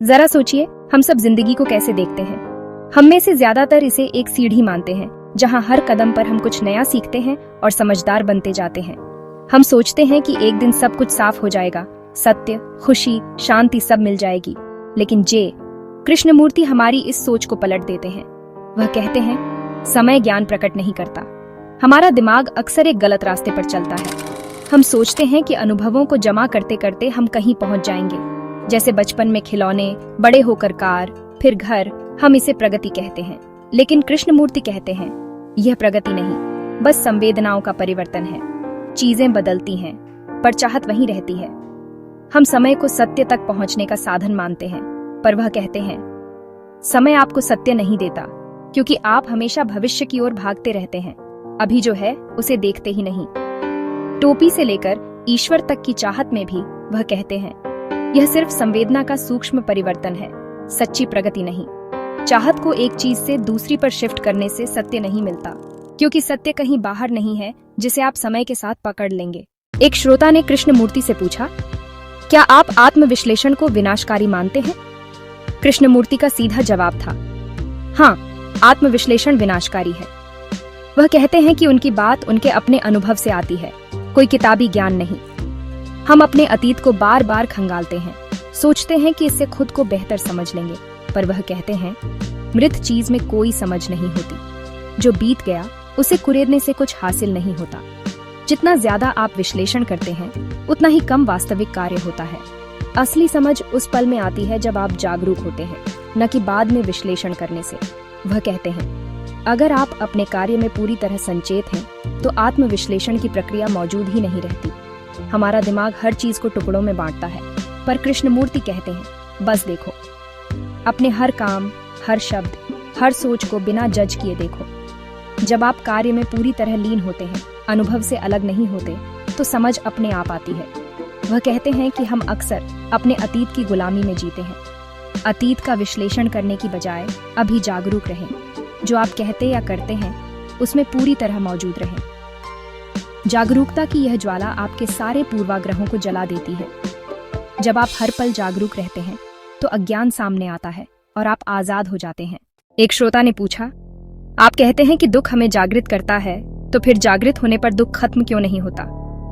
जरा सोचिए, हम सब जिंदगी को कैसे देखते हैं। हम में से ज्यादातर इसे एक सीढ़ी मानते हैं, जहां हर कदम पर हम कुछ नया सीखते हैं और समझदार बनते जाते हैं। हम सोचते हैं कि एक दिन सब कुछ साफ हो जाएगा, सत्य, खुशी, शांति सब मिल जाएगी। लेकिन कृष्णमूर्ति हमारी इस सोच को पलट देते हैं। वह कहते हैं, समय ज्ञान प्रकट नहीं करता। हमारा दिमाग अक्सर एक गलत रास्ते पर चलता है। हम सोचते हैं कि अनुभवों को जमा करते करते हम कहीं पहुंच जाएंगे, जैसे बचपन में खिलौने, बड़े होकर कार, फिर घर। हम इसे प्रगति कहते हैं, लेकिन कृष्णमूर्ति कहते हैं, यह प्रगति नहीं, बस संवेदनाओं का परिवर्तन है। चीजें बदलती हैं, पर चाहत वहीं रहती है। हम समय को सत्य तक पहुंचने का साधन मानते हैं, पर वह कहते हैं, समय आपको सत्य नहीं देता, क्योंकि आप हमेशा भविष्य की ओर भागते रहते हैं। अभी जो है उसे देखते ही नहीं। टोपी से लेकर ईश्वर तक की चाहत में भी वह कहते हैं, यह सिर्फ संवेदना का सूक्ष्म परिवर्तन है, सच्ची प्रगति नहीं। चाहत को एक चीज से दूसरी पर शिफ्ट करने से सत्य नहीं मिलता, क्योंकि सत्य कहीं बाहर नहीं है जिसे आप समय के साथ पकड़ लेंगे। एक श्रोता ने कृष्णमूर्ति से पूछा, क्या आप आत्मविश्लेषण को विनाशकारी मानते हैं? कृष्णमूर्ति का सीधा जवाब था, हाँ, आत्मविश्लेषण विनाशकारी है। वह कहते हैं कि उनकी बात उनके अपने अनुभव से आती है, कोई किताबी ज्ञान नहीं। हम अपने अतीत को बार बार खंगालते हैं, सोचते हैं कि इससे खुद को बेहतर समझ लेंगे, पर वह कहते हैं, मृत चीज में कोई समझ नहीं होती। जो बीत गया उसे कुरेदने से कुछ हासिल नहीं होता। जितना ज्यादा आप विश्लेषण करते हैं, उतना ही कम वास्तविक कार्य होता है। असली समझ उस पल में आती है जब आप जागरूक होते हैं, न कि बाद में विश्लेषण करने से। वह कहते हैं, अगर आप अपने कार्य में पूरी तरह संचेत हैं, तो आत्मविश्लेषण की प्रक्रिया मौजूद ही नहीं रहती। हमारा दिमाग हर चीज को टुकड़ों में बांटता है, पर कृष्णमूर्ति कहते हैं, बस देखो, अपने हर काम, हर शब्द, हर सोच को बिना जज किए देखो। जब आप कार्य में पूरी तरह लीन होते हैं, अनुभव से अलग नहीं होते, तो समझ अपने आप आती है। वह कहते हैं कि हम अक्सर अपने अतीत की गुलामी में जीते हैं। अतीत का विश्लेषण करने की बजाय अभी जागरूक रहें। जो आप कहते या करते हैं, उसमें पूरी तरह मौजूद रहें। जागरूकता की यह ज्वाला आपके सारे पूर्वाग्रहों को जला देती है। जब आप हर पल जागरूक रहते हैं, तो अज्ञान सामने आता है और आप आजाद हो जाते हैं। एक श्रोता ने पूछा, आप कहते हैं कि दुख हमें जागृत करता है, तो फिर जागृत होने पर दुख खत्म क्यों नहीं होता?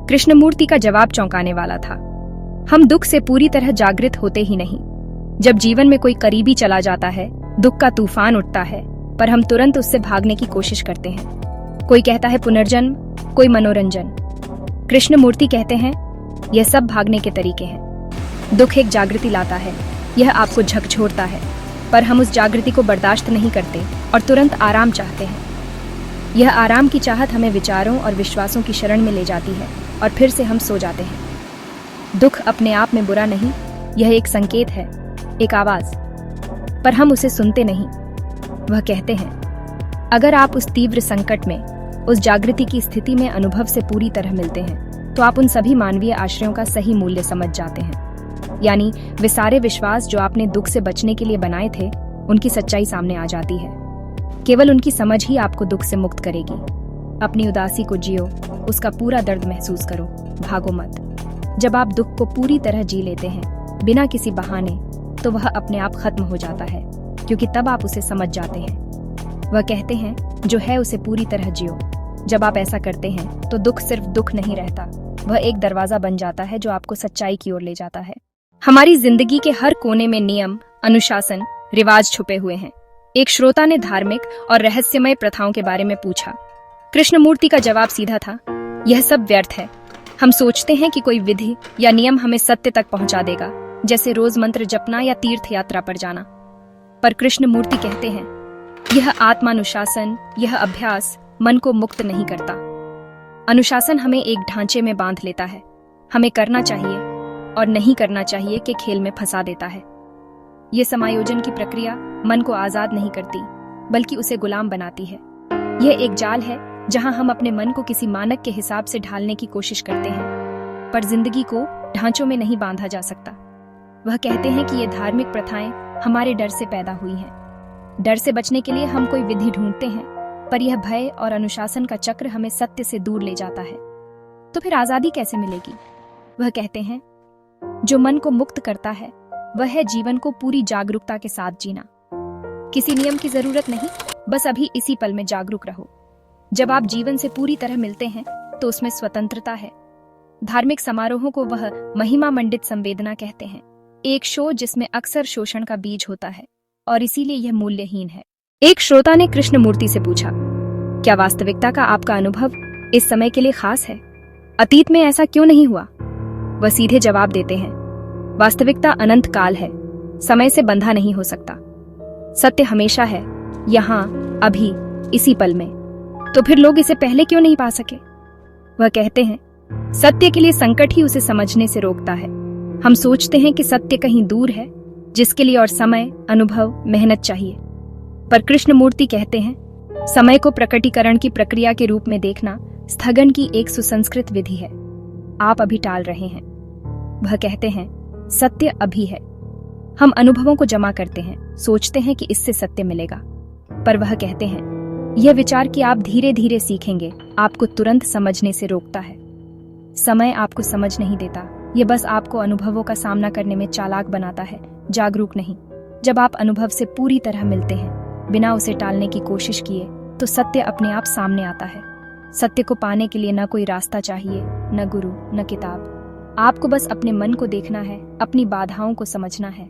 कृष्णमूर्ति का जवाब चौंकाने वाला था। हम दुख से पूरी तरह जागृत होते ही नहीं। जब जीवन में कोई करीबी चला जाता है, दुख का तूफान उठता है, पर हम तुरंत उससे भागने की कोशिश करते हैं। कोई कहता है पुनर्जन्म, कोई मनोरंजन। कृष्णमूर्ति कहते हैं, यह सब भागने के तरीके हैं। दुख एक जागृति लाता है, यह आपको झकझोरता है, पर हम उस जागृति को बर्दाश्त नहीं करते और तुरंत आराम चाहते हैं। यह आराम की चाहत हमें विचारों और विश्वासों की शरण में ले जाती है और फिर से हम सो जाते हैं। दुख अपने आप में बुरा नहीं, यह एक संकेत है, एक आवाज, पर हम उसे सुनते नहीं। वह कहते हैं, अगर आप उस तीव्र संकट में, उस जागृति की स्थिति में अनुभव से पूरी तरह मिलते हैं, तो आप उन सभी मानवीय आश्रयों का सही मूल्य समझ जाते हैं। यानी वे सारे विश्वास जो आपने दुख से बचने के लिए बनाए थे, उनकी सच्चाई सामने आ जाती है। केवल उनकी समझ ही आपको दुख से मुक्त करेगी। अपनी उदासी को जियो, उसका पूरा दर्द महसूस करो, भागो मत। जब आप दुख को पूरी तरह जी लेते हैं, बिना किसी बहाने, तो वह अपने आप खत्म हो जाता है, क्योंकि तब आप उसे समझ जाते हैं। वह कहते हैं, जो है उसे पूरी तरह जियो। जब आप ऐसा करते हैं, तो दुख सिर्फ दुख नहीं रहता, वह एक दरवाजा बन जाता है जो आपको सच्चाई की ओर ले जाता है। हमारी जिंदगी के हर कोने में नियम, अनुशासन, रिवाज छुपे हुए हैं। एक श्रोता ने धार्मिक और रहस्यमय प्रथाओं के बारे में पूछा। कृष्णमूर्ति का जवाब सीधा था, यह सब व्यर्थ है। हम सोचते हैं कि कोई विधि या नियम हमें सत्य तक पहुंचा देगा, जैसे रोज मंत्र जपना या तीर्थ यात्रा पर जाना। पर कृष्णमूर्ति कहते हैं, यह आत्मानुशासन, यह अभ्यास मन को मुक्त नहीं करता। अनुशासन हमें एक ढांचे में बांध लेता है। हमें करना चाहिए और नहीं करना चाहिए के खेल में फंसा देता है। ये समायोजन की प्रक्रिया मन को आजाद नहीं करती, बल्कि उसे गुलाम बनाती है। यह एक जाल है जहां हम अपने मन को किसी मानक के हिसाब से ढालने की कोशिश करते हैं, पर जिंदगी को ढांचों में नहीं बांधा जा सकता। वह कहते हैं कि ये धार्मिक प्रथाएं हमारे डर से पैदा हुई हैं। डर से बचने के लिए हम कोई विधि ढूंढते हैं, पर यह भय और अनुशासन का चक्र हमें सत्य से दूर ले जाता है। तो फिर आजादी कैसे मिलेगी? वह कहते हैं, जो मन को मुक्त करता है, वह है जीवन को पूरी जागरूकता के साथ जीना। किसी नियम की जरूरत नहीं, बस अभी इसी पल में जागरूक रहो। जब आप जीवन से पूरी तरह मिलते हैं तो उसमें स्वतंत्रता है। धार्मिक समारोहों को वह महिमा मंडित संवेदना कहते हैं, एक शो जिसमें अक्सर शोषण का बीज होता है और इसीलिए यह मूल्यहीन है। एक श्रोता ने कृष्णमूर्ति से पूछा, क्या वास्तविकता का आपका अनुभव इस समय के लिए खास है? अतीत में ऐसा क्यों नहीं हुआ? वह सीधे जवाब देते हैं, वास्तविकता अनंत काल है, समय से बंधा नहीं हो सकता। सत्य हमेशा है, यहाँ, अभी, इसी पल में। तो फिर लोग इसे पहले क्यों नहीं पा सके? वह कहते हैं, सत्य के लिए संकट ही उसे समझने से रोकता है। हम सोचते हैं कि सत्य कहीं दूर है, जिसके लिए और समय, अनुभव, मेहनत चाहिए। पर कृष्णमूर्ति कहते हैं, समय को प्रकटीकरण की प्रक्रिया के रूप में देखना स्थगन की एक सुसंस्कृत विधि है। आप अभी टाल रहे हैं। वह कहते हैं, सत्य अभी है। हम अनुभवों को जमा करते हैं, सोचते हैं कि इससे सत्य मिलेगा। पर वह कहते हैं, यह विचार कि आप धीरे धीरे सीखेंगे आपको तुरंत समझने से रोकता है। समय आपको समझ नहीं देता, यह बस आपको अनुभवों का सामना करने में चालाक बनाता है, जागरूक नहीं। जब आप अनुभव से पूरी तरह मिलते हैं, बिना उसे टालने की कोशिश किए, तो सत्य अपने आप सामने आता है। सत्य को पाने के लिए न कोई रास्ता चाहिए, न गुरु, न किताब। आपको बस अपने मन को देखना है, अपनी बाधाओं को समझना है।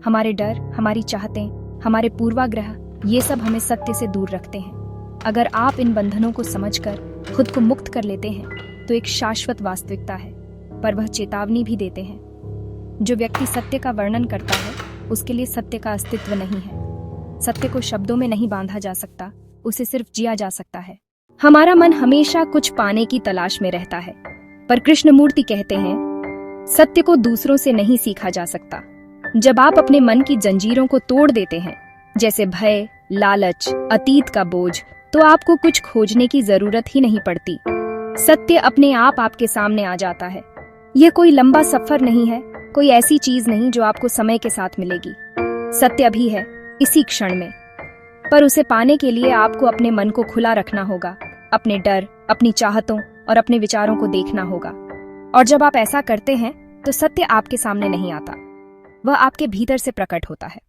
हमारे डर, हमारी चाहतें, हमारे पूर्वाग्रह, ये सब हमें सत्य से दूर रखते हैं। अगर आप इन बंधनों को समझकर खुद को मुक्त कर लेते हैं तो एक शाश्वत वास्तविकता है। पर वह चेतावनी भी देते हैं, जो व्यक्ति सत्य का वर्णन करता है उसके लिए सत्य का अस्तित्व नहीं है। सत्य को शब्दों में नहीं बांधा जा सकता, उसे सिर्फ जिया जा सकता है। हमारा मन हमेशा कुछ पाने की तलाश में रहता है, पर कृष्णमूर्ति कहते हैं, सत्य को दूसरों से नहीं सीखा जा सकता। जब आप अपने मन की जंजीरों को तोड़ देते हैं, जैसे भय, लालच, अतीत का बोझ, तो आपको कुछ खोजने की जरूरत ही नहीं पड़ती। सत्य अपने आप आपके सामने आ जाता है। यह कोई लंबा सफर नहीं है, कोई ऐसी चीज नहीं जो आपको समय के साथ मिलेगी। सत्य अभी है, इसी क्षण में। पर उसे पाने के लिए आपको अपने मन को खुला रखना होगा, अपने डर, अपनी चाहतों और अपने विचारों को देखना होगा। और जब आप ऐसा करते हैं तो सत्य आपके सामने नहीं आता, वह आपके भीतर से प्रकट होता है।